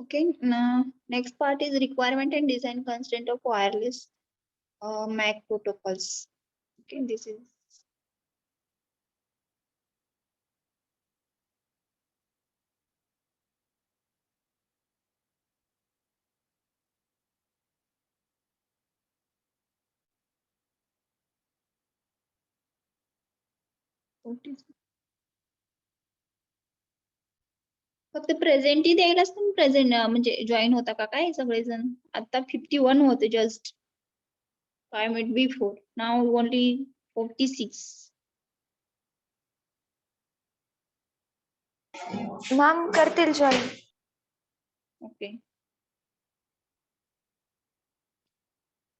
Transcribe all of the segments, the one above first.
Okay, now next part is requirement and design constraint of wireless MAC protocols. Okay, this is फक्त present द्यायला असतं present म्हणजे join होता का काय सगळेजण आता 51 होते just 5 minutes before now only 46. Ma'am करतील join. Okay.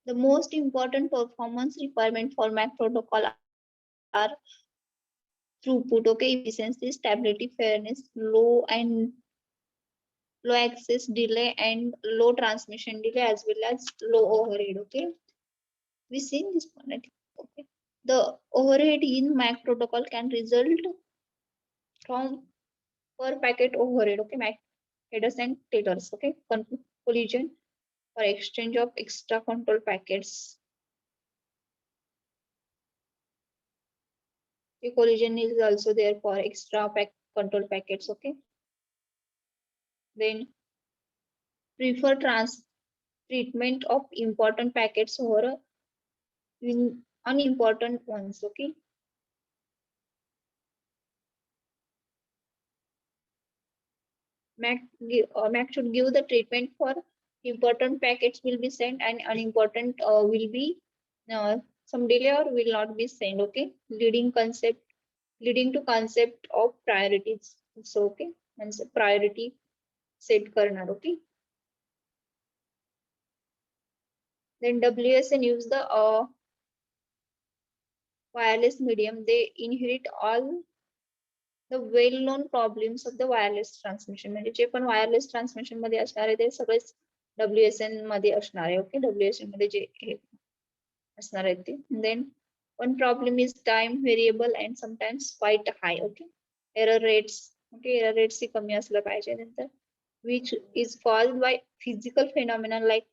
The most important performance requirement for MAC protocol are throughput, okay, efficiency, stability, fairness, low access delay and low transmission delay as well as low overhead. Okay, we seen this one. Okay, the overhead in MAC protocol can result from per packet overhead. Okay, MAC headers and tailors. Okay, collision or exchange of extra control packets. The collision is also there for extra control packets. Okay, then prefer treatment of important packets over unimportant ones. Okay, MAC should give the treatment for important packets will be sent and unimportant will be some delay or will not be sent. Okay, leading to concept of priorities. So okay, and priority set करणार. Okay, then WSN use the wireless medium. They inherit all the well-known problems of the wireless transmission. म्हणजे जे पण wireless transmission मध्ये असणार आहे ते सगळेच WSN मध्ये असणार आहे. ओके, WSN मध्ये जे असणार आहे ते. Then one problem is time variable and sometimes quite high. Okay, error rates. Okay, error rates ही कमी असलं पाहिजे. नंतर which is caused by physical phenomena like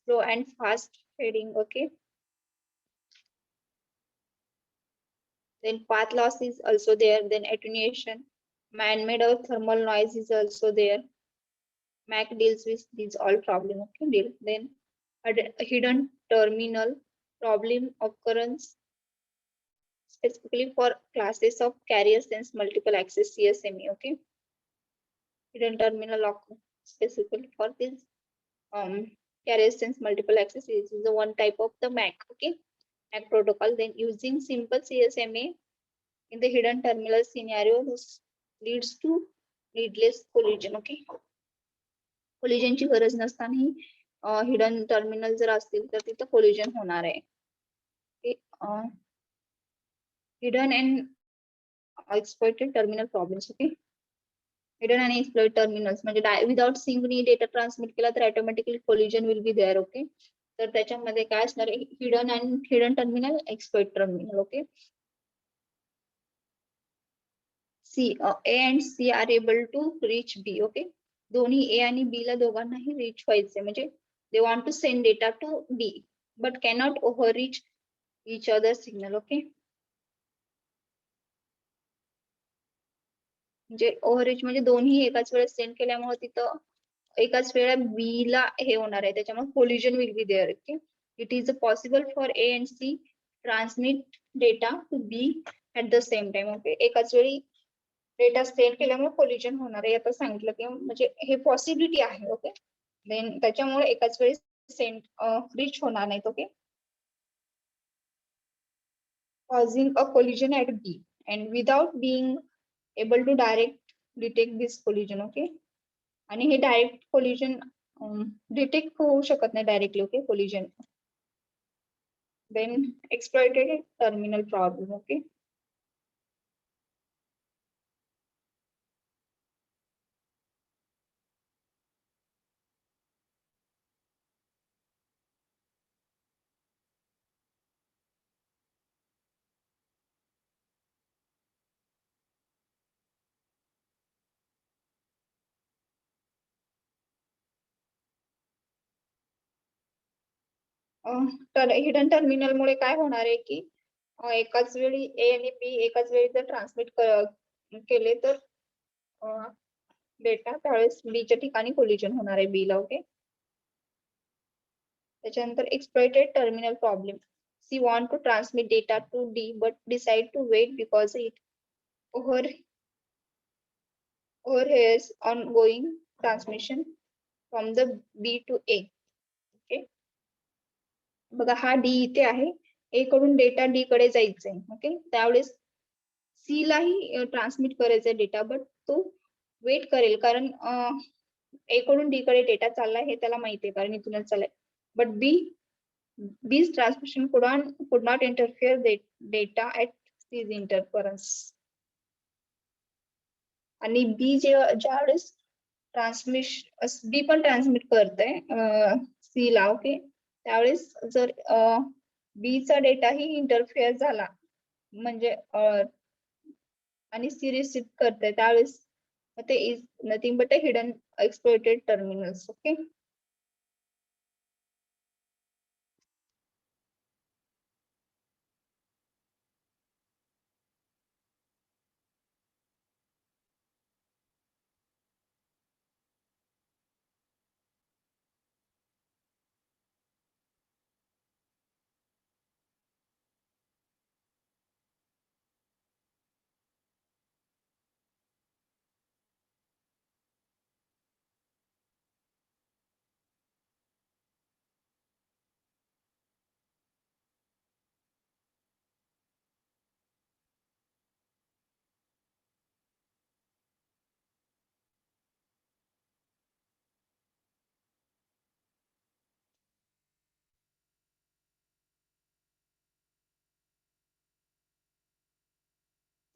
slow and fast fading. Okay, then path loss is also there. Then attenuation, man-made or thermal noise is also there. MAC deals with these all problem. Okay, then a hidden terminal problem occurrence specifically for classes of carrier sense multiple access CSMA. Okay, hidden terminal specifically for this carrier sense multiple access is the one type of the MAC. Okay, MAC protocol. Then using simple CSMA in the hidden terminal scenario, this leads to needless collision. Okay, collision ची गरज नसतानाही hidden terminal जर असतील तर तिथं collision होणार आहे. Hidden and exploited terminal problems. Okay, hidden आणि एक्सप्लॉइट टर्मिनल्स म्हणजे विदाउट सिंकनी डेटा ट्रान्समिट केला तर automatically collision will be there. Okay, तर त्याच्यामध्ये काय असणार आहे hidden terminal exploit terminal. Okay, A and C are able to reach B. Okay, दोन्ही A आणि B ला दोघांनाही reach व्हायचे म्हणजे they want to send data to B but cannot overreach each other signal. Okay, म्हणजे overreach म्हणजे दोन्ही एकाच वेळेस सेंड केल्यामुळे तिथं एकाच वेळा B ला हे होणार आहे त्याच्यामुळे collision will be there. Okay, it is possible for A and C transmit data to B at the same time. Okay, एकाच वेळी डेटा सेंड केल्यामुळे कोलिजन होणार आहे आता सांगितलं की म्हणजे हे पॉसिबिलिटी आहे. ओके, देन त्याच्यामुळे एकाच वेळी सेंड रिच होणार नाहीत. Okay, causing a collision at B and without being able to direct detect this collision. Okay, आणि हे डायरेक्ट कोलिजन डिटेक्ट होऊ शकत नाही directly. Okay, collision. Then exploited terminal problem. Okay, hidden terminal मुळे काय होणार आहे की एकाच वेळी ए आणि बी एकाच वेळी जर ट्रान्समिट केले तर डेटा त्यावेळेस बी च्या ठिकाणी कोलिजन होणार आहे बी ला. ओके. त्याच्यानंतर exploited terminal problem. C want to transmit data to D but decide to wait because it overhears ongoing transmission from the B to A. Okay. बघा हा डी इथे आहे. ए कडून डेटा डी कडे जायचंय. ओके. त्यावेळेस सी लाही ट्रान्समिट करायचंय डेटा बट तो वेट करेल कारण ए कडून डी कडे डेटा चाललाय हे त्याला माहिती आहे कारण इथूनच चाललाय. But B's transmission could not interfere data at C's interference. आणि बी ज्यावेळेस बी पण ट्रान्समिट करतंय सी ला. ओके. त्यावेळेस जर बी चा डेटा ही इंटरफेअर झाला म्हणजे आणि सी रिसीव्ह करते त्यावेळेस ते is nothing but a hidden exploited terminals. Okay.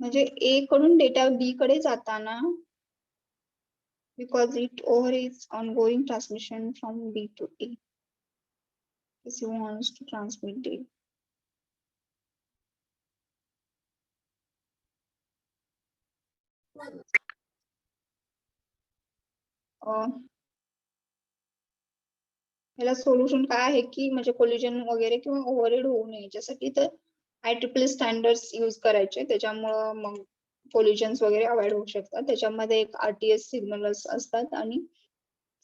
म्हणजे ए कडून डेटा बी कडे जाताना because it over is ongoing transmission from B to A. If you wants to transmit data. याला सोल्युशन काय आहे की म्हणजे कोलिजन वगैरे किंवा ओव्हरहेड होऊ नये याच्यासाठी तर IEEE स्टँडर्ड्स यूज करायचे. त्याच्यामुळं मग कोलिजन्स वगैरे अवॉइड होऊ शकतात. त्याच्यामध्ये एक RTS सिग्नल्स असतात आणि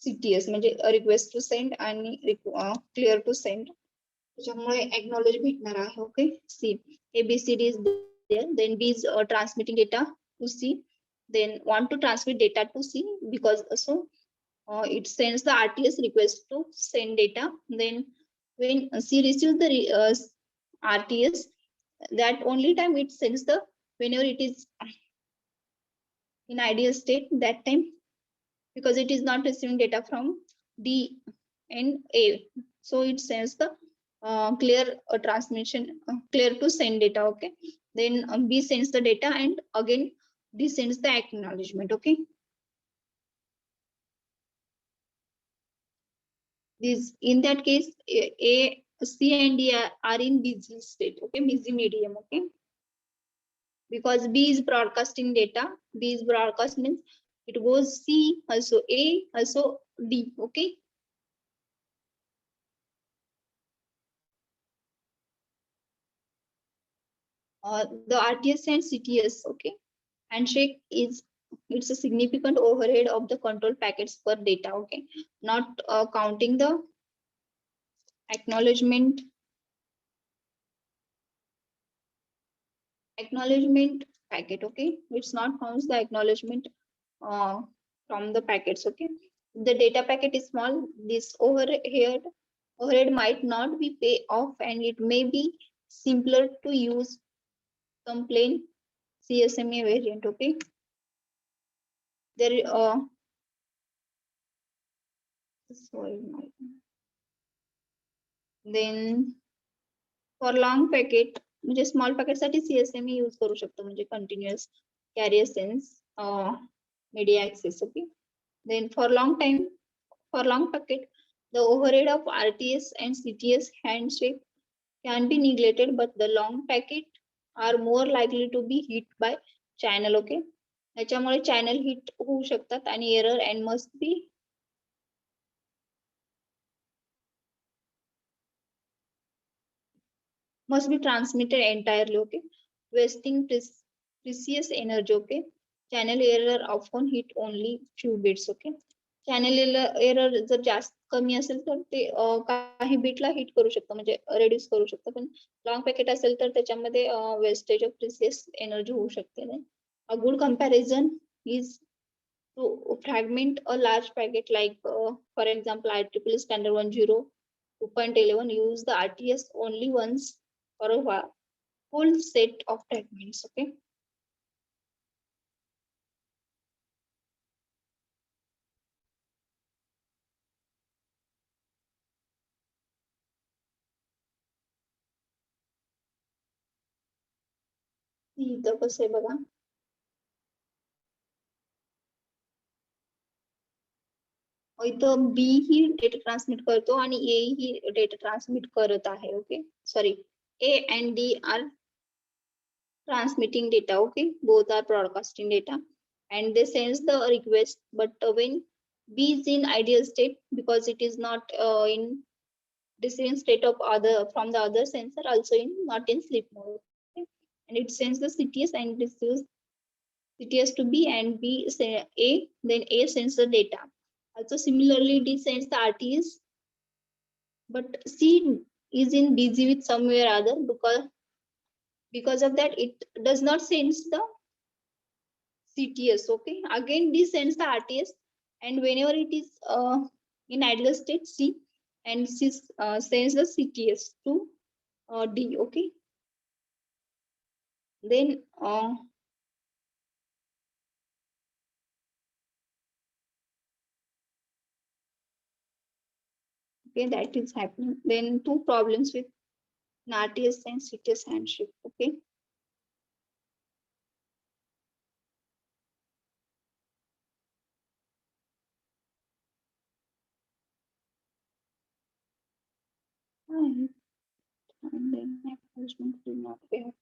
CTS म्हणजे रिक्वेस्ट टू सेंड आणि क्लिअर टू सेंड. त्याच्यामुळे एक्नॉलेज भेटणार आहे. Okay. See ABCD is there, then B is transmitting data to C, then want to transmit data to C because also it sends the RTS request to send data. Then when C receives the RTS, that only time it sends the whenever it is in ideal state that time because it is not receiving data from D and A, so it sends the clear transmission clear to send data. Okay. Then B sends the data and again D sends the acknowledgement. Okay. This in that case C and D are in busy state. Okay. Busy medium. Okay. Because B is broadcasting data. B is broadcast means it goes C also A also D. Okay. The RTS and CTS. Okay. Handshake is it's a significant overhead of the control packets per data. Okay. Not counting the acknowledgement packet. Okay. It's not counts the acknowledgement from the packets. Okay. The data packet is small, this overhead might not be pay off and it may be simpler to use some plain CSMA variant. Okay. There then for long packet म्हणजे small packet साठी CSMA use करू शकतो म्हणजे continuous carrier sense media access. Okay. Then for long packet the overhead of RTS and CTS handshake can be neglected but the long packet are more likely to be hit by channel. Okay. त्याच्यामुळे channel hit होऊ शकतात आणि error and must be must be transmitted entirely, okay, wasting precious energy, okay. Channel error often hit only few bits, okay. Channel error जर जास्त कमी असेल तर ते काही बिटला हिट करू शकतं, म्हणजे रेड्यूस करू शकतं, पण लॉंग पॅकेट असेल तर त्याच्यामध्ये वेस्टेज ऑफ प्रिसियस एनर्जी होऊ शकते. A good comparison is to fragment a large packet like for example IEEE standard 10 2.11 use the RTS only once for a whole set of fragments, okay. इथं कसं आहे बघा, इथं बी ही data transmit करतो आणि ए ही data transmit करत आहे, okay. Sorry, A and D are transmitting data, okay, both are broadcasting data and they sends the request, but when B is in ideal state, because it is not in receiving state of other from the other sensor, also in not in sleep mode, okay? And it sends the CTS and receives CTS to B, and B say A, then A sends the data. Also similarly D sends the RTS, but C is in busy with somewhere other, because of that it does not send the CTS, okay. Again D sends the RTS, and whenever it is in idle state, C, and C sends the CTS to D, okay. Then okay, that is happening. Then two problems with RTS and CTS handshake, okay. And then acknowledgement will not be happening.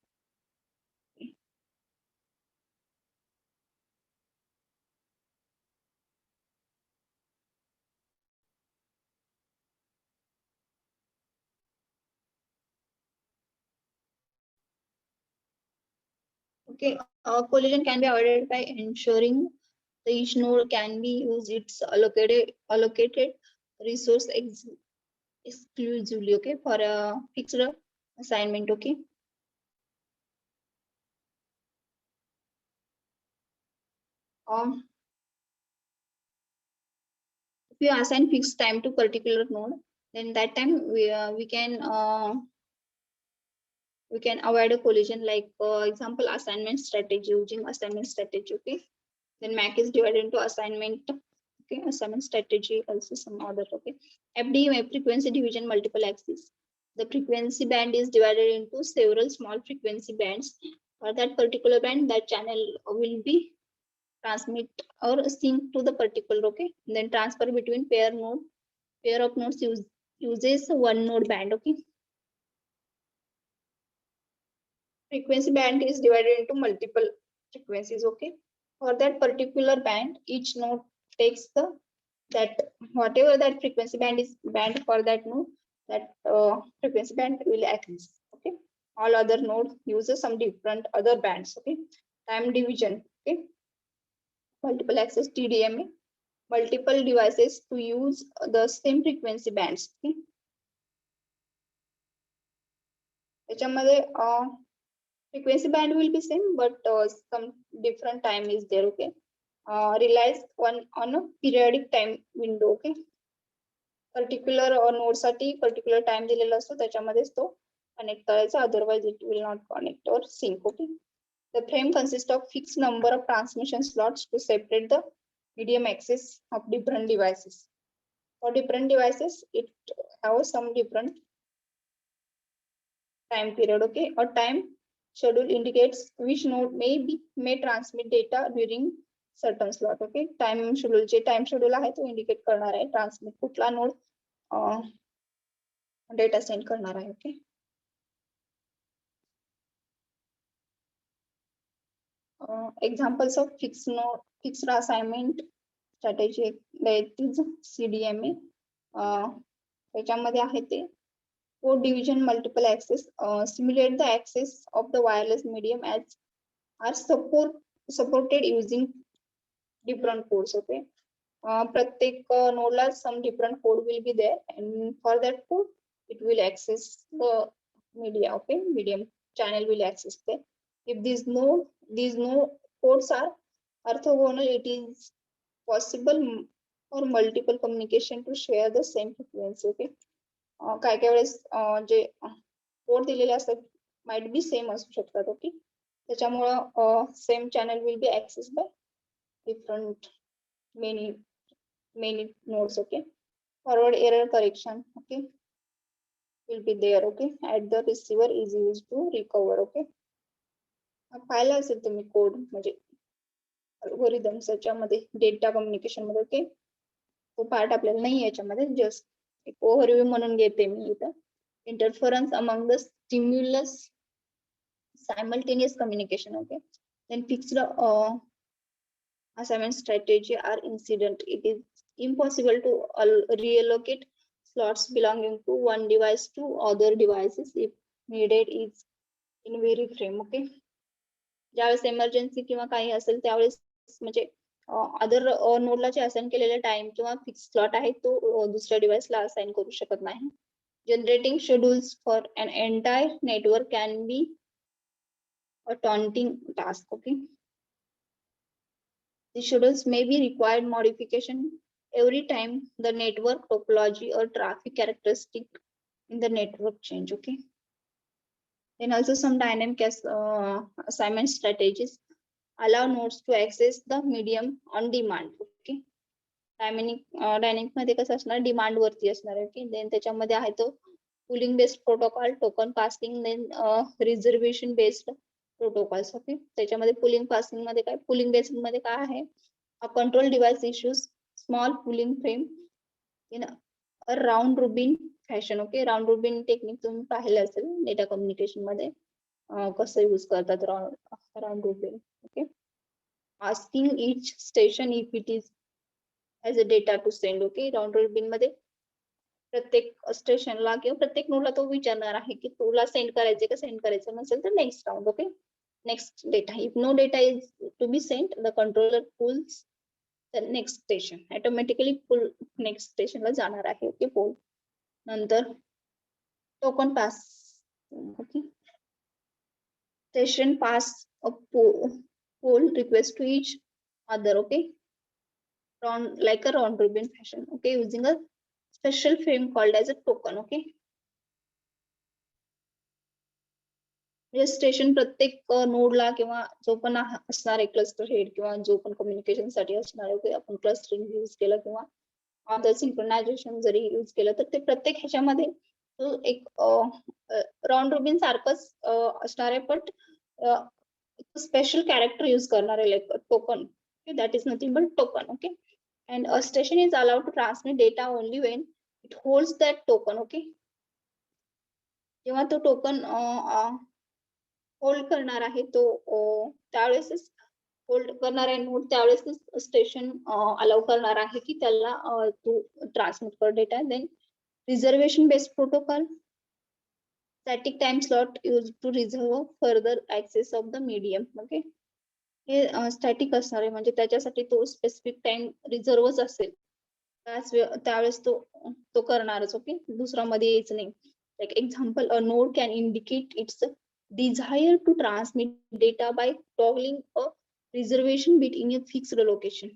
Okay, collision can be avoided by ensuring the each node can be used its allocated resource exclusively, okay, for a fixed assignment, okay. If you assign fixed time to particular node, then that time we can avoid a collision, like example assignment strategy, using assignment strategy, okay. Then MAC is divided into assignment, okay, assignment strategy, also some other, okay. FDM, frequency division multiple axis. The frequency band is divided into several small frequency bands. For that particular band, that channel will be transmit or sync to the particular, okay. Then transfer between pair of nodes uses one node band, okay. Frequency band is divided into multiple frequencies, okay. For that particular band, each node takes that whatever that frequency band is band for that node, that frequency band will access, okay. All other nodes uses some different other bands, okay. Time division, okay. Multiple access TDMA, multiple devices to use the same frequency bands, okay. त्याच्यामध्ये frequency band will be same, but some different time is there, okay. Relies on a periodic time window, okay. Particular node साठी particular time दिलेला असतो, त्याच्यामध्येच तो connect करायचा, otherwise it will not connect or sync, okay. The frame consists of fixed number of transmission slots to separate the medium access of different devices. For different devices, it has some different time period, okay. A time schedule indicates which node may transmit data during certain slot, okay. Time schedule J time schedule आहे तो indicate करणार आहे transmit कुठला node data send करणार आहे, okay. Examples of fixed assignment strategy, that is CDMA. त्याच्यामध्ये आहे ते Code division, multiple access, simulate the access of the wireless medium as are supported using different codes. Okay, प्रत्येक नोडला some different code will be there, and for that code it will access the media. Okay, medium channel will access there. If these no codes are orthogonal, it is possible for multiple communication to share the same frequency. Okay, काय काय वेळेस जे code दिलेले असतात might be same असू शकतात. Okay, त्याच्यामुळं same channel will be access by different many many nodes. Okay, forward error correction okay will be there. Okay, at the receiver is used to recover. Okay, पाहिलं असेल तुम्ही code म्हणजे algorithms याच्यामध्ये data communication मध्ये. Okay, तो part आपल्याला नाही याच्यामध्ये, जस्ट एक ओव्हरव्ह्यू म्हणून घेते मी इथं. Interference among the stimulus simultaneous communication. Okay, then fixed assignment strategy are incident. It is impossible to reallocate slots belonging to one device to other devices if needed is in very frame. Okay, ज्यावेळेस emergency किंवा काही असेल त्यावेळेस म्हणजे other नोडला जे assign केलेला time किंवा fix slot आहे तो दुसऱ्या डिव्हाइसला असाइन करू शकत नाही. Generating schedules for on entire network can be a daunting task. Okay, the schedules may be required modification every time the network topology or traffic characteristic in the network change. Okay, then also some dynamic assignment strategies allow nodes to access the medium on demand. Okay, dynamic मध्ये कसं असणार, demand वरती असणार आहे. Okay, then त्याच्यामध्ये आहे तो polling based protocol, token passing, then reservation based protocols. Okay, त्याच्यामध्ये पुलिंग पासिंग मध्ये काय, पुलिंग बेस्ड मध्ये काय आहे, control device issues small polling frame in round robin fashion. Okay, round robin technique तुम्ही पाहिलं असेल डेटा कम्युनिकेशन मध्ये कसं यूज करतात round robin. Okay, asking each station if it is as a data to send. Okay, round robin मध्ये प्रत्येक स्टेशनला किंवा प्रत्येक नोडला तो विचारणार आहे की तुला सेंड करायचे का, सेंड करायचं नसेल तर next round. Okay, next data. If no data is to be sent the controller polls the next station, automatically poll next स्टेशनला जाणार आहे. Okay, poll. नंतर token pass. Okay, station pass a poll request to each other. Okay, like a round robin fashion. Okay, using a special frame called as a token. Okay, म्हणजे station प्रत्येक नोडला किंवा जो पण असणार आहे क्लस्टर हेड किंवा जो पण कम्युनिकेशन साठी असणार आहे, आपण क्लस्टरिंग यूज केलं किंवा अदर सिंक्रोनायझेशन जरी यूज केलं तर ते प्रत्येक ह्याच्यामध्ये एक राउंड रोबिन सारखंच असणार आहे, बट स्पेशल कॅरेक्टर यूज करणार आहे, like token. That is nothing but token. Okay, and a station is allowed to transmit data only when it holds that token. Okay, जेव्हा तो टोकन होल्ड करणार आहे तो त्यावेळेस होल्ड करणार आहे नोड, त्यावेळेस स्टेशन अलाउ करणार आहे की त्याला तू ट्रान्समिट कर data. Then reservation based protocol, static time slot use to reserve further access of the medium. Okay, हे स्टॅटिक असणार आहे म्हणजे त्याच्यासाठी तो स्पेसिफिक टाइम रिझर्वच असेल, त्यावेळेस तो करणारच. ओके, दुसरा मध्ये यायचं नाही. Like example, a node can indicate it's desire to transmit data by toggling a reservation bit in a fixed location.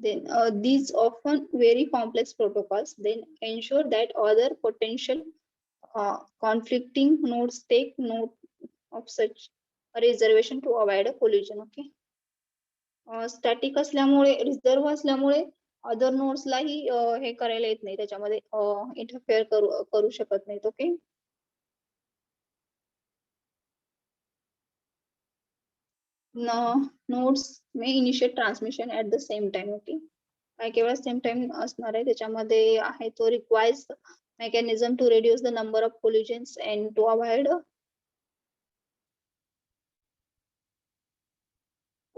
Then these often very complex protocols then ensure that other potential conflicting nodes take note of such a reservation to avoid a collision. Okay, static असल्यामुळे, reserve असल्यामुळे other नोड्सलाही हे करायला येत नाही, त्याच्यामध्ये interfere करू शकत नाहीत. Okay, nodes may initiate transmission at the same time. Okay, काय केवळ सेम टाइम असणार आहे, त्याच्यामध्ये आहे तो requires mechanism to reduce the number of collisions and to avoid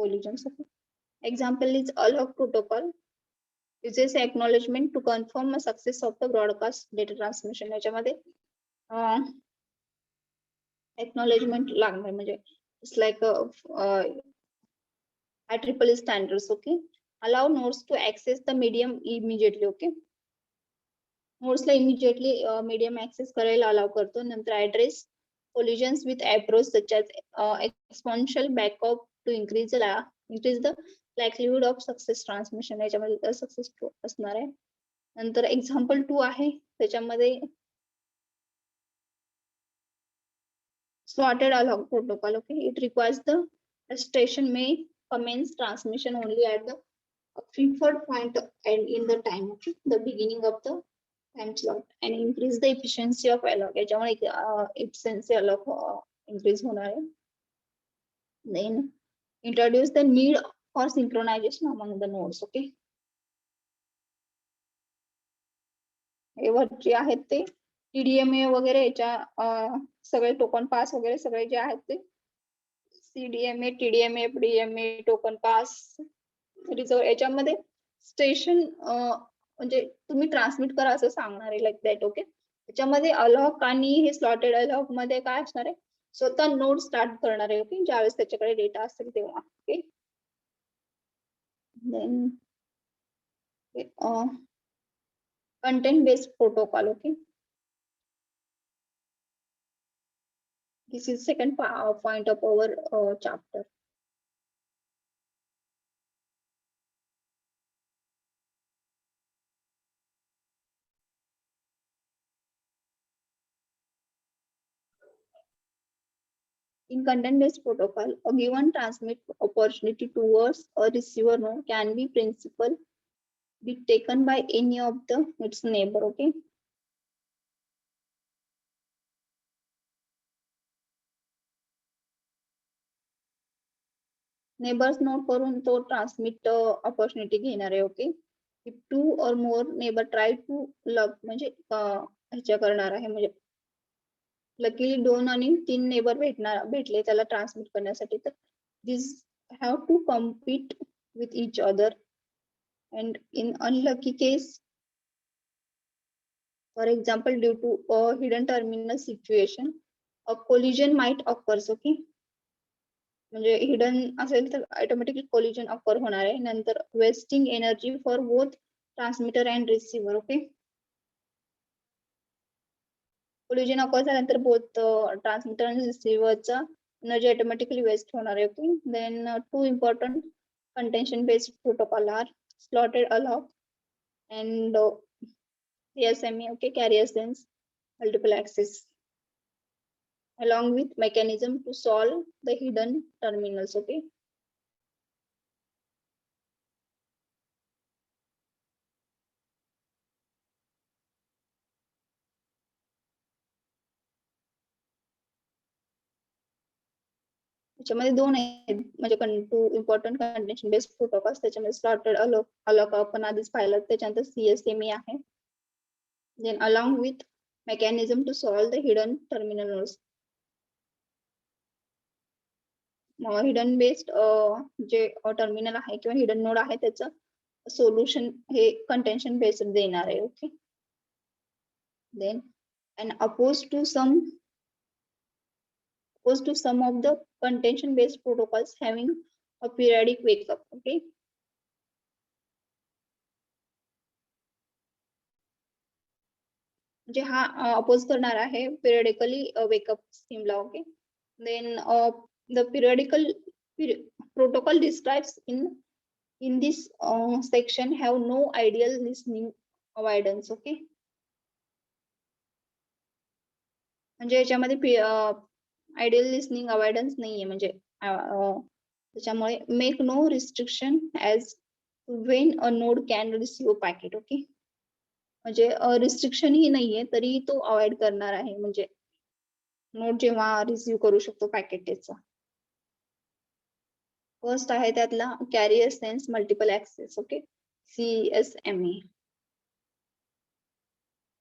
collisions. Okay. Example is ALOC protocol uses acknowledgement to confirm a success of the broadcast data transmission. याच्यामध्ये acknowledgement लागणार म्हणजे it's like IEEE standards. Okay. Allow nodes to access the medium immediately. Okay. नोड्सला immediately medium access करायला allow करतो. नंतर address collisions with approach such as exponential backup to increase the likelihood of success transmission. याच्यामध्ये success असणार आहे. नंतर example 2 आहे त्याच्यामध्ये slotted along protocol. Okay, it requires the station may commence transmission only at the preferred point and in the time. Okay, the beginning of the time slot and increase the efficiency of alloc. याच्यामुळे efficiency alloc increase होणार आहे. Then introduce the need for synchronization among the nodes. Okay, हे वरचे आहेत ते TDMA वगैरे याच्या सगळे token पास वगैरे सगळे जे आहेत ते CDMA, TDMA, FDMA, टोकन पास याच्यामध्ये स्टेशन म्हणजे तुम्ही ट्रान्समिट करा असं सांगणार आहे लाईक दॅट. ओके, त्याच्यामध्ये अलॉक आणि हे स्लॉटेड अलॉक मध्ये काय असणार आहे, स्वतः नोड स्टार्ट करणार आहे. ओके, ज्यावेळेस त्याच्याकडे डेटा असेल तेव्हा. Okay, then content based protocol. Okay, this is second point of our chapter. In content-based protocol, a given transmit opportunity towards a receiver node can be principal be taken by any of the its neighbor. Okay, neighbours node करून तो transmit opportunity घेणार आहे. Okay, if 2 or more neighbour try to lag म्हणजे ह्याच्या करणार आहे म्हणजे luckily 2 आणि 3 नेबर भेटले त्याला ट्रान्समिट करण्यासाठी. तर this have to compete with each other and in unlucky case, for example, due to a hidden terminal situation, a collision might occur. Okay, म्हणजे हिडन असेल तर ऑटोमॅटिकली कोलिजन अकर होणार आहे. नंतर wasting energy for both transmitter and receiver. Okay, collision occur झाल्यानंतर both transmitter आणि रिसिव्हरचा energy automatically waste होणार आहे. Okay, then 2 important contention based protocol are slotted alloc and CSMA. Okay, carrier sense multiple access along with mechanism to solve the hidden terminals. Okay, त्याच्यामध्ये 2 आहेत म्हणजे 2 important contention based protocols. त्याच्यामध्ये slotted ALOHA आपण आधीच पाहिलं. त्याच्यानंतर CSMA आहे. Then along with mechanism to solve the hidden terminal nodes. Hidden based जे टर्मिनल आहे किंवा हिडन नोड आहे त्याचं सोल्युशन हे कंटेन्शन बेस्ड देणार आहे. Okay, then and oppose to some of the contention based protocols having a periodic wake up. Okay, म्हणजे हा oppose करणार आहे पिरियडिकली वेकअप स्कीमला. Okay, then the periodical protocol describes in this section have no ideal listening avoidance. Okay, म्हणजे याच्यामध्ये ideal listening avoidance नाहीये. म्हणजे त्याच्यामुळे make no restriction as when a node can receive packet. Okay, म्हणजे restriction ही नाहीये तरी तो अवॉइड करणार आहे. म्हणजे नोड जेव्हा रिसिव्ह करू शकतो पॅकेट त्याचा. फर्स्ट आहे त्यातला carrier sense multiple access. Okay, CSMA.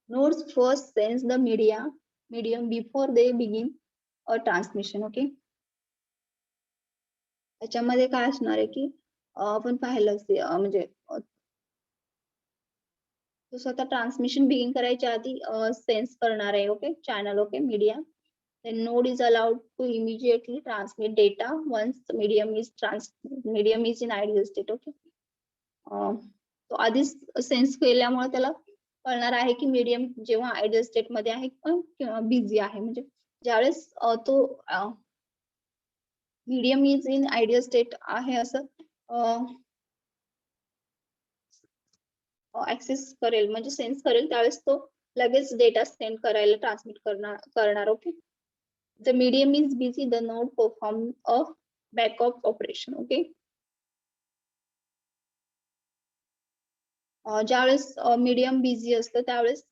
Nodes first sense the medium before they begin a transmission. Okay, याच्यामध्ये काय असणार आहे की आपण पाहिलं म्हणजे तो स्वतः ट्रान्समिशन बिगिन करायच्या आधी सेन्स करणार आहे. Okay, channel. Okay, media. The node is allowed to immediately transmit data once the medium is in ideal state. Okay. तो आधीच सेन्स केल्यामुळे त्याला कळणार आहे की मीडियम जेव्हा आयडियल स्टेट मध्ये आहे किंवा बिझी आहे. म्हणजे ज्यावेळेस तो medium is in ideal state आहे असं ऍक्सेस करेल म्हणजे सेन्स करेल, त्यावेळेस तो लगेच डेटा सेंड करायला ट्रान्समिट करणार. Okay. The medium is busy, the node perform a backup operation. Okay. ज्यावेळेस मीडियम बिझी असतं त्यावेळेस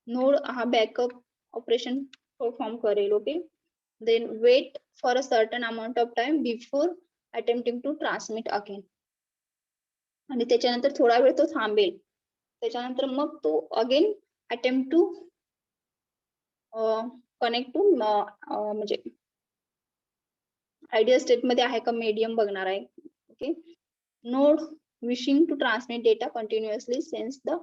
नोड हा बॅकअप ऑपरेशन परफॉर्म करेल. Okay. Then wait for a certain amount of time before attempting to transmit again. आणि त्याच्यानंतर थोडा वेळ तो थांबेल, त्याच्यानंतर मग तो again attempt to connect to म्हणजे आयडियल स्टेट मध्ये आहे का मीडियम बघणार आहे. Okay. Node wishing to transmit data continuously sense the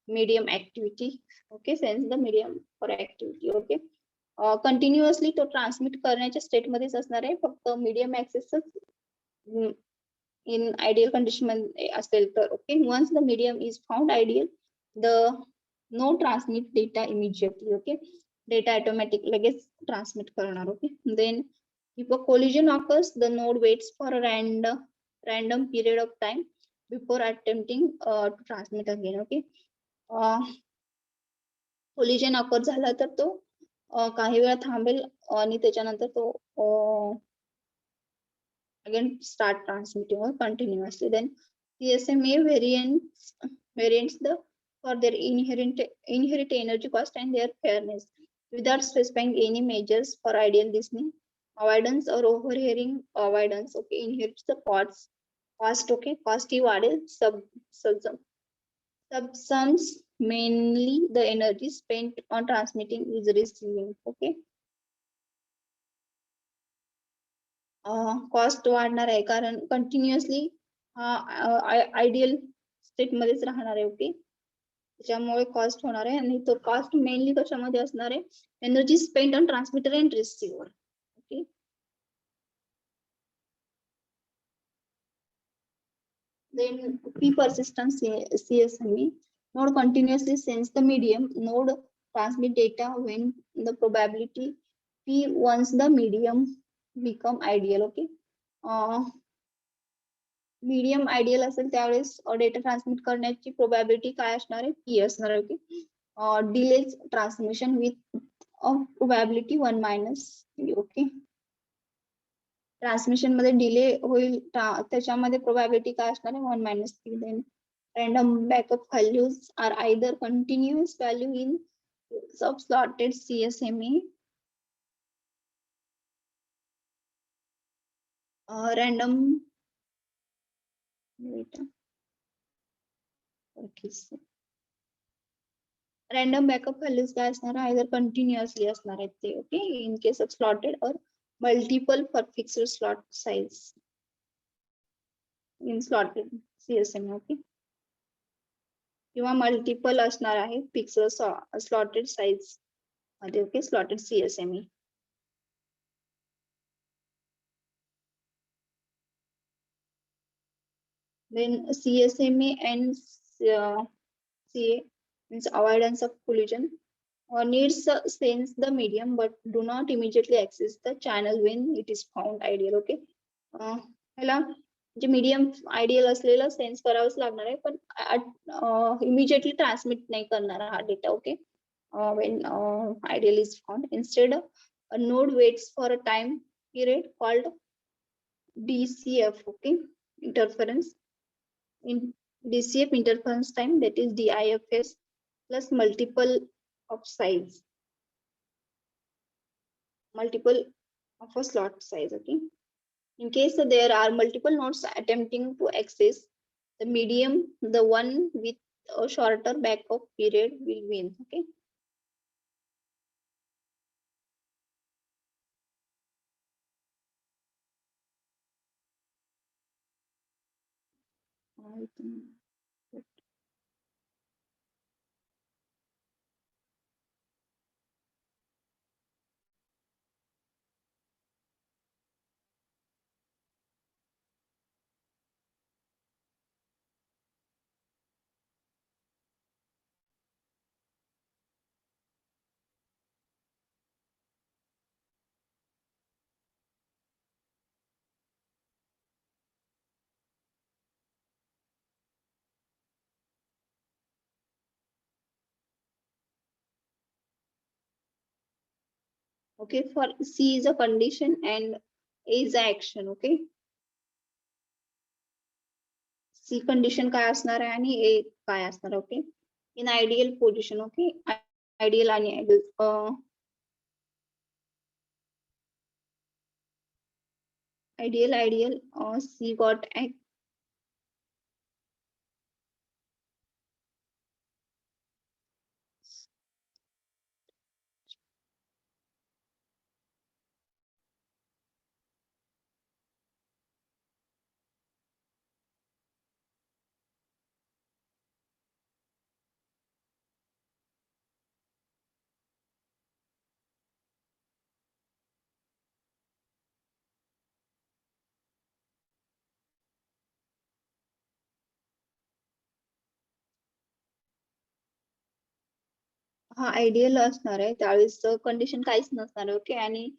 medium activity. Okay, sense the medium for activity. Okay. Continuously तो ट्रान्समिट करण्याच्या स्टेट मध्येच असणार आहे, फक्त मीडियम ऍक्सेसच इन आयडियल कंडिशन मध्ये असेल तर. Okay. Once the medium is found ideal, the node transmit data immediately. Okay. Data automatic लगेच ट्रान्समिट करणार. Okay. Then if a collision occurs, the node waits for a random period of time before attempting to transmit again. Okay. Collision occur झाला तर तो काही वेळा थांबेल आणि त्याच्यानंतर तो again start transmitting or continuously. Then CSMA variants for their inherent energy cost and their fairness without specifying any measures for ideal listening avoidance or overhearing avoidance. Okay, inherits the cost. Okay, cost ही वाढेल. Subsums mainly the energy spent on transmitting is receiving. Okay. Cost वाढणार आहे कारण continuously ideal state मध्येच राहणार आहे. Okay. त्याच्यामुळे cost होणार आहे आणि तो कॉस्ट मेनली कशामध्ये असणार आहे, energy spend on transmitter and receiver. Okay. Then P persistence CSME node continuously sends the medium node transmit data when the probability P once the medium become ideal. Okay. Medium ideal असेल त्यावेळेस data transmit करण्याची probability काय असणार आहे, P असणार आहे. Okay. Delays transmission with probability 1 - okay. Transmission मध्ये delay होईल त्याच्यामध्ये प्रोबॅबिलिटी काय असणार आहे, 1 - 3. Random backup values are either continuous value in sub slotted CSME random random backup values काय असणार आहे, आयदर कंटिन्युअसली असणार आहेत ते. Okay. In case of slotted or multiple for fixed slot size in slotted CSME. Okay. किंवा multiple असणार आहे fixed slotted size मध्ये. Okay. Slotted CSME. Then CSMA and CA means avoidance of collision needs sense the medium but do not immediately access the channel when it is found ideal. Okay. ह्याला जे medium ideal असलेलं sense करावंच लागणार आहे, पण immediately transmit नाही करणार हा data. Okay. when ideal is found, instead a node waits for a time period called DCF. Okay. Interference in DCF interference time, that is DIFS, plus multiple of size, multiple of a slot size. Okay. In case there are multiple nodes attempting to access the medium, the one with a shorter backup period will win. Okay. I think. Okay, for C is a condition and A is a action. Okay, C condition काय असणार आहे आणि A काय असणार आहे. Okay, in ideal position. Okay, ideal आणि ideal C got हा ideal असणार आहे त्यावेळेस कंडिशन काहीच नसणार आहे. ओके, आणि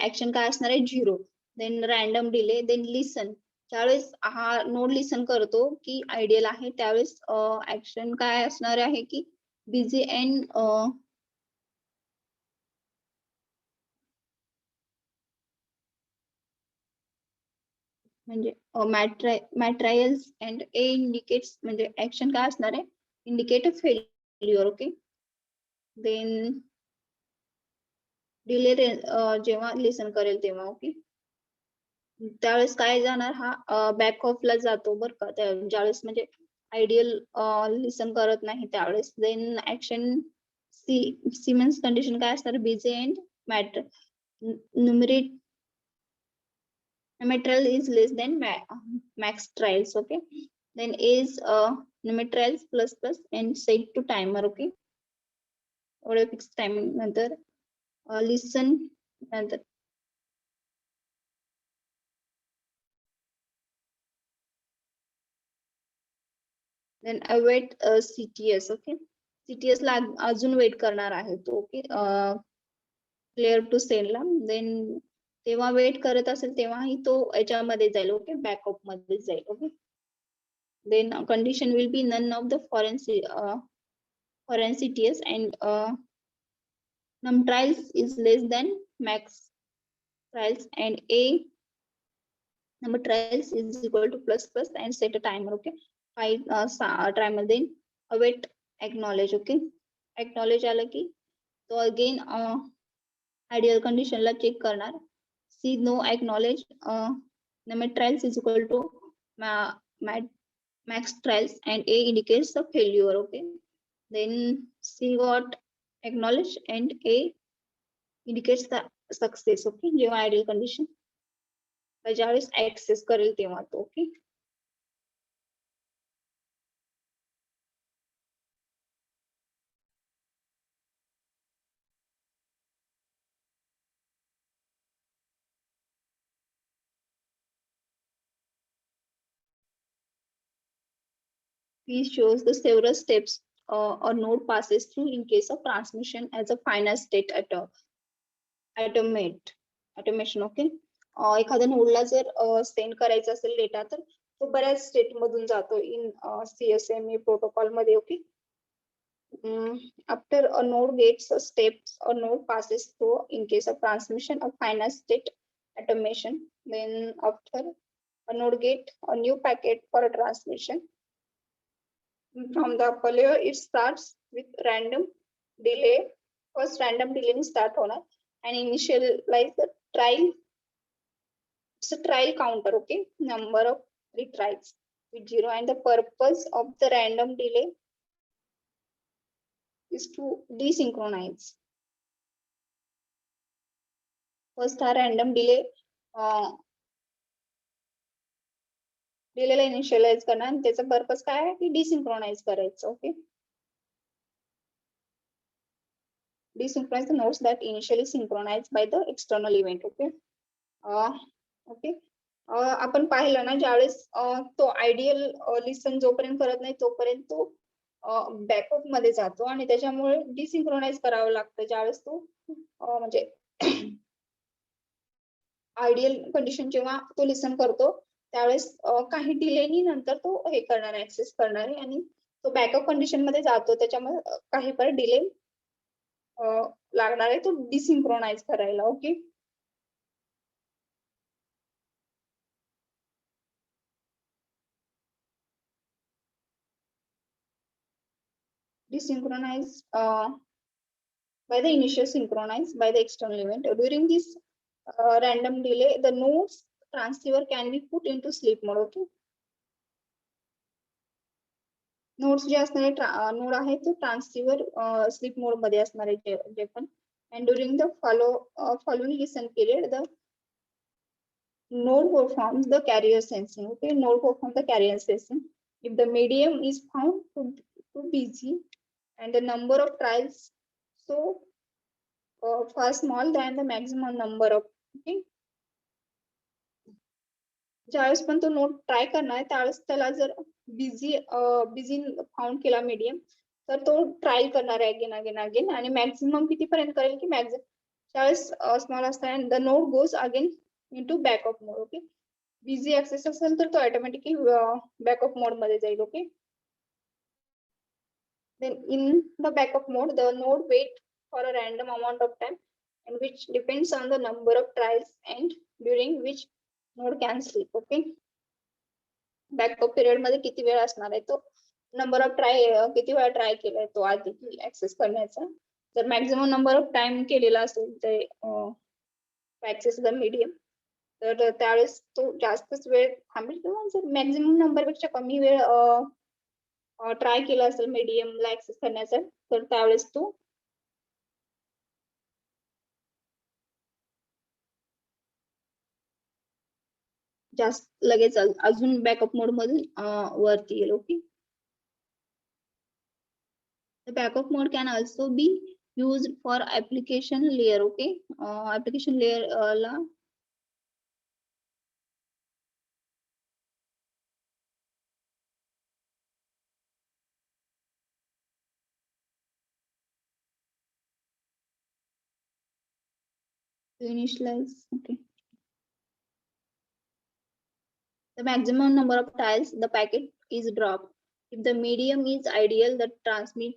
ऍक्शन काय असणार आहे 0. Then random delay, then listen. त्यावेळेस हा नोड लिसन करतो की आयडियल आहे, त्यावेळेस ऍक्शन काय असणार आहे की बिझी एंड म्हणजे मॅट्रायल्स अँड ए इंडिकेट्स, म्हणजे ऍक्शन काय असणार आहे indicate a failure. Okay, then delay जेव्हा लिसन करेल तेव्हा. ओके, त्यावेळेस काय जाणार हा बॅक ऑफला जातो बरं का, ज्यावेळेस म्हणजे आयडियल लिसन करत नाही त्यावेळेस. देन ऍक्शन सी, सिमेन्स कंडिशन काय असणार busy and matter numerator material is less than max trials. Okay, then is trials plus plus and set to timer. Okay, एवढे फिक्स टायमिंग नंतर लिसन नंतर then await CTS. Okay, CTS ला अजून wait करणार आहे तो. ओके, क्लिअर टू सेंड ला. Then तेव्हा वेट करत असेल तेव्हाही तो याच्यामध्ये जाईल. ओके, बॅकअप मध्ये जाईल. Okay, then condition will be none of the foreign CTS and num trials is less than max trials and a number trials is equal to plus plus and set a timer. Okay, five timer, then await acknowledge. Okay, acknowledge आलं की तो again ideal condition ला check करणार. सी no acknowledge number trials is equal to max trials and a indicates the failure. Okay, then C got acknowledge and A indicates the success. Okay, जेव्हा ideal condition ज्यावेळेस access करेल तेव्हा तो. Okay, P shows the several steps a node passes through in case of transmission as a final state automation. Okay, एखाद्या नोडला जर send करायचा असेल data तर तो बऱ्याच स्टेट मधून जातो इन CSMA प्रोटोकॉल मध्ये. Okay, after a node gets a steps, a node passes through in case of transmission of final state automation. Then after a node get a new packet for a transmission from the upper layer, it starts with random delay. First random delay start होणार and initialize the trial. It's a trial counter. Okay, number of retries with 0, and the purpose of the random delay is to desynchronize. First हा random delay डिलेला initialise करणार आणि त्याचा purpose काय आहे की डिसिंक्रोनाइज करायचं. Okay, desynchronize the nodes that initially synchronized by the external event. Okay, okay, आपण पाहिलं ना ज्यावेळेस तो आयडियल लिसन जोपर्यंत करत नाही तोपर्यंत तो बॅकअप मध्ये जातो आणि त्याच्यामुळे डिसिंक्रोनाइज करावं लागतं ज्यावेळेस तो म्हणजे आयडियल कंडिशन जेव्हा तो लिसन करतो त्यावेळेस काही डिलेनी नंतर तो हे करणार आहे, ऍक्सेस करणार आहे आणि तो बॅकअप कंडिशन मध्ये जातो, त्याच्यामुळे काही पर डिले लागणार आहे तो डिसिंक्रोनाइज करायला. Okay, desynchronize by the initial synchronized by the external event. During this random delay, the nodes transceiver can be put into sleep mode. Okay, nodes जे असणारे नोड आहे तो ट्रान्सिव्हर स्लीप मोड मध्ये असणार आहे जे पण. and during the following listen period the node performs the carrier sensing. Okay, node performs the carrier sensing if the medium is found to busy and the number of trials so far small than the maximum number of. Okay, ज्यावेळेस पण तो node try करणार आहे त्यावेळेस त्याला जर busy busy found केला medium तर तो ट्राय करणार आहे अगेन अगेन अगेन आणि मॅक्झिमम किती पर्यंत करेल की त्यावेळेस स्मॉल असताना the node goes again into backup mode. Okay, busy access असेल तर तो ऑटोमॅटिकली बॅकअप मोड मध्ये जाईल. Okay, then in the backup mode the node wait for a random amount of time and which depends on the number of tries and during which node can sleep. Okay, backup period मध्ये किती वेळ असणार आहे तो number of try किती वेळा try केलाय तो आधी ऍक्सेस करण्याचा. जर मॅक्झिमम नंबर ऑफ टाइम केलेला असेल ते ऍक्सेस द मीडियम तर त्यावेळेस तो जास्तच वेळ थांबेल किंवा जर मॅक्झिमम नंबर पेक्षा कमी वेळ ट्राय केला असेल मीडियमला ऍक्सेस करण्याचा तर त्यावेळेस तो जास्त लगेच अजून बॅकअप मोड मधून वरती येईल. Okay, the backup mode can also be used for application layer. Okay, application layer ला to initialize. Okay, the maximum number of tiles the packet is dropped. If the medium is ideal, the transmit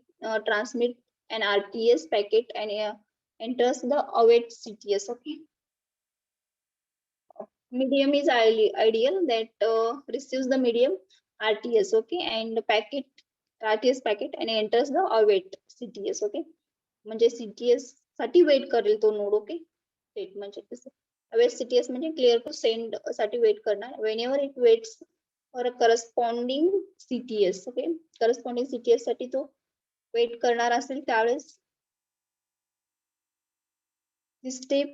an RTS packet and enters the await CTS. Okay, medium is ideal that receives the medium RTS. Okay, and the packet RTS packet and enters the await CTS. Okay, म्हणजे CTS साठी wait करेल तो node. Okay, wait म्हणजे await CTS म्हणजे clear to send साठी wait करणार. whenever it waits for a corresponding CTS. Okay, corresponding CTS साठी तो वेट करणार असेल त्यावेळेस this step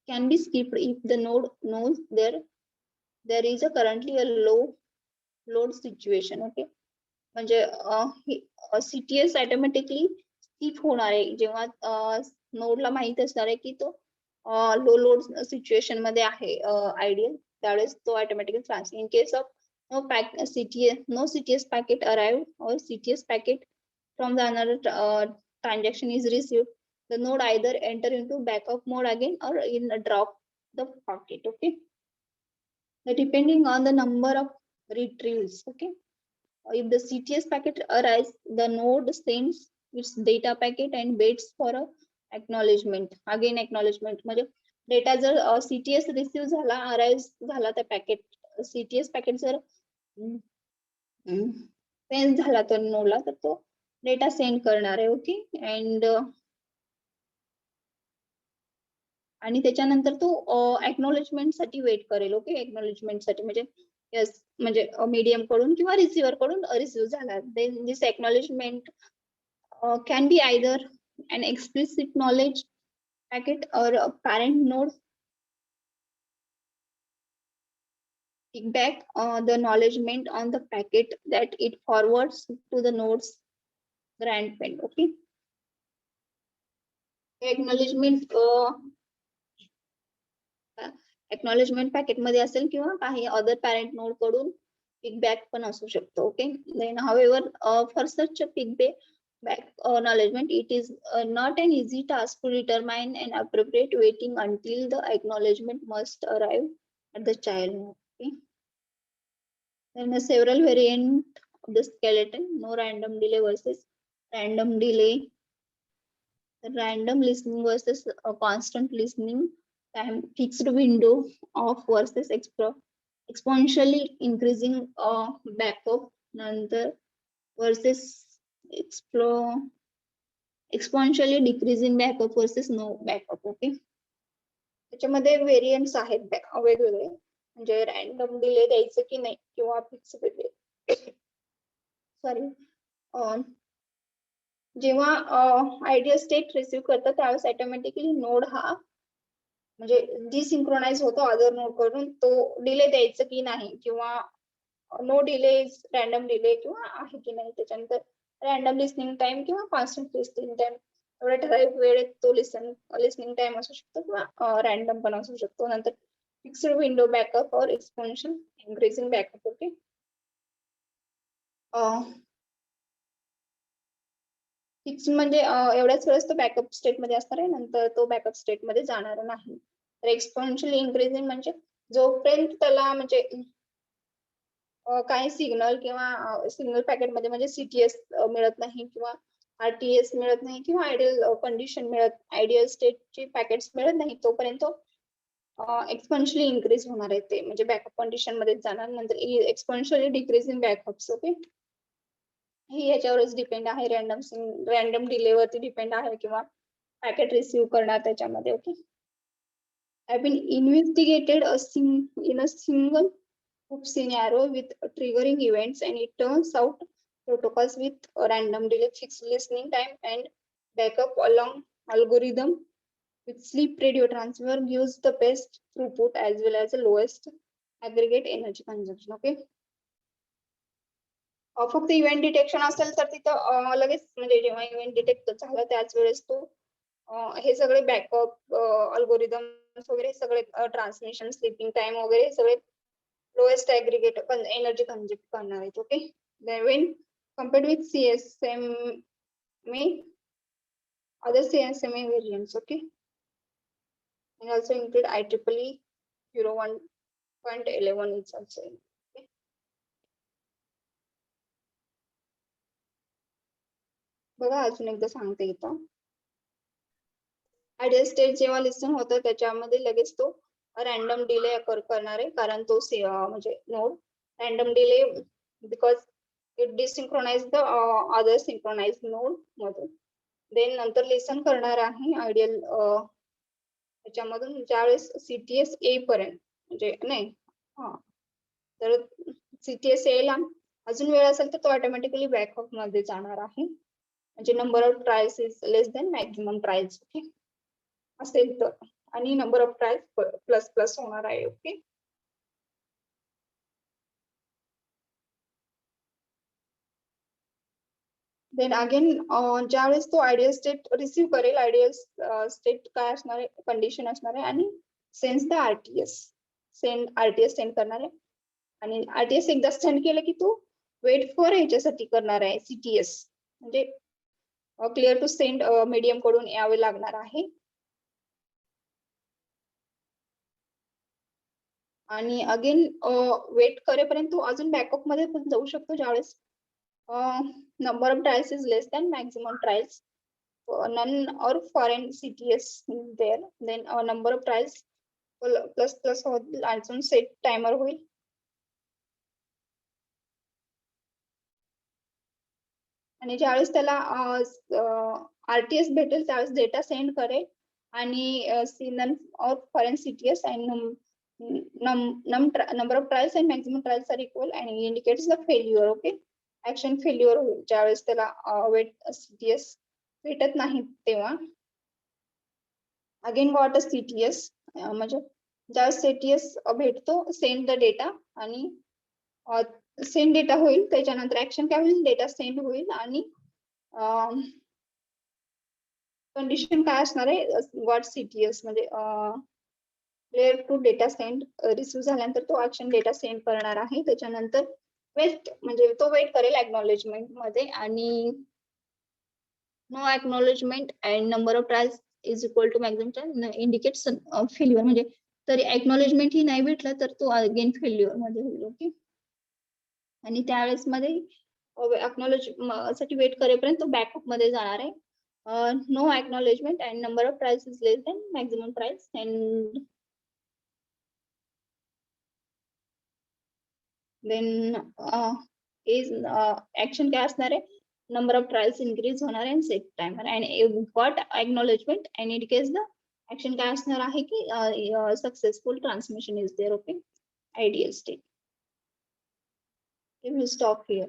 can be skipped if the node knows there is a currently a low load situation. Okay, म्हणजे CTS automatically skip होणार आहे जेव्हा नोडला माहित असणार आहे की तो लो लोड सिच्युएशन मध्ये आहे आयडियल त्यावेळेस तो automatically transfer in case of no CTS packet arrived or CTS packet from the another transaction is received, the node either enter into backup mode again or in drop the packet. Okay, depending on the number of retrieves. Okay, if the CTS packet arrives, the node sends its data packet and waits for a acknowledgement. Again acknowledgement म्हणजे data जर CTS receive झाला arrive झाला त्या packet CTS packet जर send झाला तो नोडला तर तो डेटा सेंड करणार आहे. ओके, अँड आणि त्याच्यानंतर तो एक्नॉलेजमेंट साठी वेट करेल. ओके, एक्नॉलेजमेंट साठी म्हणजे यस म्हणजे मीडियम कडून किंवा रिसिव्हर कडून रिसीव्ह झाला. Then this acknowledgement can be either an explicit knowledge packet or a parent node Piggyback the acknowledgement on the packet that it forwards to the node's grandparent. Okay. Acknowledgement acknowledgement packet मध्ये असेल किंवा काही other parent node कडून piggyback पण असू शकतो. Okay. Then however for such a piggyback acknowledgement it is not an easy task to determine an appropriate waiting until the acknowledgement must arrive at the child node. Okay. Then the several variant of the skeleton, no random delay versus random delay, random listening versus constant listening time, fixed window of versus exponentially increasing backup, नंतर versus exponentially decreasing backup versus no backup. Okay. त्याच्यामध्ये variants आहेत वेगवेगळे, म्हणजे random delay द्यायचं की नाही किंवा fix delay. Sorry, जेव्हा आयडियल स्टेट रिसीव्ह करतात त्यावेळेस ऑटोमॅटिकली नोड हा म्हणजे डिसिंक्रोनाइज होतो अदर नोड कडून, तो डिले द्यायचं की नाही किंवा नो डिले रॅन्डम डिले किंवा आहे की नाही. त्याच्यानंतर रॅन्डम लिसनिंग टाइम किंवा कॉन्स्टंट लिसनिंग टाइम, एवढ्या ठराविक वेळेत तो लिसनिंग टाइम असू शकतो किंवा रॅन्डम पण असू शकतो. नंतर फिक्स्ड विंडो बॅकअप और exponential increasing backup. Okay. Fix म्हणजे एवढ्याच वेळेस तो बॅकअप स्टेट मध्ये असणार आहे, नंतर तो बॅकअप स्टेट मध्ये जाणार नाही. तर एक्सपोनेन्शियल इन्क्रीजिंग म्हणजे जोपर्यंत त्याला म्हणजे काही सिग्नल किंवा सिग्नल पॅकेट मध्ये म्हणजे सीटीएस मिळत नाही किंवा आरटीएस मिळत नाही किंवा आयडियल कंडिशन आयडियल स्टेटची पॅकेट्स मिळत नाही, तोपर्यंत एक्सपोनेन्शियली इन्क्रीज होणार आहे ते, म्हणजे बॅकअप कंडिशन मध्ये जाणार. नंतर exponentially decrease in backups. Okay. ही याच्यावरच डिपेंड आहे, रॅन्डम डिले वरती डिपेंड आहे किंवा पॅकेट रिसीव्ह करणार त्याच्यामध्ये. Okay. Have been investigated in a single scenario with triggering events, and it turns out protocols with random delay, fixed listening time, and backup along algorithm with sleep radio transfer gives the best throughput as well as the lowest aggregate energy consumption. Okay. फक्त event detection असेल तर तिथं लगेच म्हणजे जेव्हा event detect झालं त्याच वेळेस तो हे सगळे बॅकअप अल्गोरिदम वगैरे सगळे ट्रान्समिशन स्लीपिंग टाइम वगैरे सगळे लोएस्ट ऍग्रिगेट एनर्जी कंझ्युम करणार आहेत. Okay. When compared with CSMA other CSMA variants. Okay. And also include IEEE 01.11 is also in. Okay. बघा अजून एकदा सांगते इथं. आयडियल स्टेट जेव्हा लिसन होतं त्याच्यामध्ये लगेच तो रॅन्डम डिले करणार आहे, कारण तो म्हणजे node random delay because it desynchronize the other synchronize node मधून. देन नंतर लिसन करणार आहे आयडियल त्याच्यामधून ज्यावेळेस सीटीएस येईपर्यंत, म्हणजे नाही तर सीटीएस यायला अजून वेळ असेल तर तो ऑटोमॅटिकली बॅकअप मध्ये जाणार आहे, म्हणजे number of trials is less than maximum trials. Okay. असेल तर, आणि number of trials plus plus होणार आहे. ओके. देन अगेन ज्यावेळेस तो आयडियल स्टेट रिसीव्ह करेल, आयडियल स्टेट काय असणार आहे, कंडिशन असणार आहे, आणि सेन्स द आरटीएस सेंड करणार आहे. आणि आरटीएस एकदा सेंड केलं की तो वेट फॉर ह्याच्यासाठी करणार आहे, सीटीएस म्हणजे क्लिअर टू सेंड मीडियम कडून यावे लागणार आहे. आणि अगेन वेट करेपर्यंत तो अजून बॅकअप मध्ये पण जाऊ शकतो ज्यावेळेस number of trials is less than maximum trials, none or foreign CTS there, then number of trials plus होईल, set timer होईल. आणि ज्यावेळेस त्याला आरटीएस भेटेल त्यावेळेस डेटा सेंड करेल, आणि none or foreign CTS and number of trials and maximum trials are equal and indicates the failure. Okay. Action failure होईल ज्यावेळेस त्याला सीटीएस भेटत नाही तेव्हा. अगेन गॉट अ सीटीएस म्हणजे ज्यावेळेस सीटीएस भेटतो सेंड द डेटा आणि सेंड डेटा होईल, त्याच्यानंतर ऍक्शन काय होईल, डेटा सेंड होईल आणि कंडिशन काय असणार आहे, व्हॉट CTS म्हणजे clear to data send receive झाल्यानंतर तो ऍक्शन डेटा सेंड करणार आहे. त्याच्यानंतर वेट म्हणजे तो वेट करेल एक्नॉलेजमेंट मध्ये आणि no acknowledgement and number of trials is equal to maximum indicates failure, म्हणजे तरी एक्नॉलेजमेंट ही नाही भेटलं तर तो अगेन फेल्युअर मध्ये होईल. ओके, आणि त्यावेळेस मध्ये एक्नॉलेज साठी वेट करेपर्यंत तो बॅकअप मध्ये जाणार आहे. No acknowledgement and number of trials is less than maximum price and then is action काय असणार आहे, नंबर ऑफ ट्रायल्स इन्क्रीज होणार आहे set timer and got acknowledgement and it case the action काय असणार आहे की successful transmission is there. Okay, ideal state. We will stop here.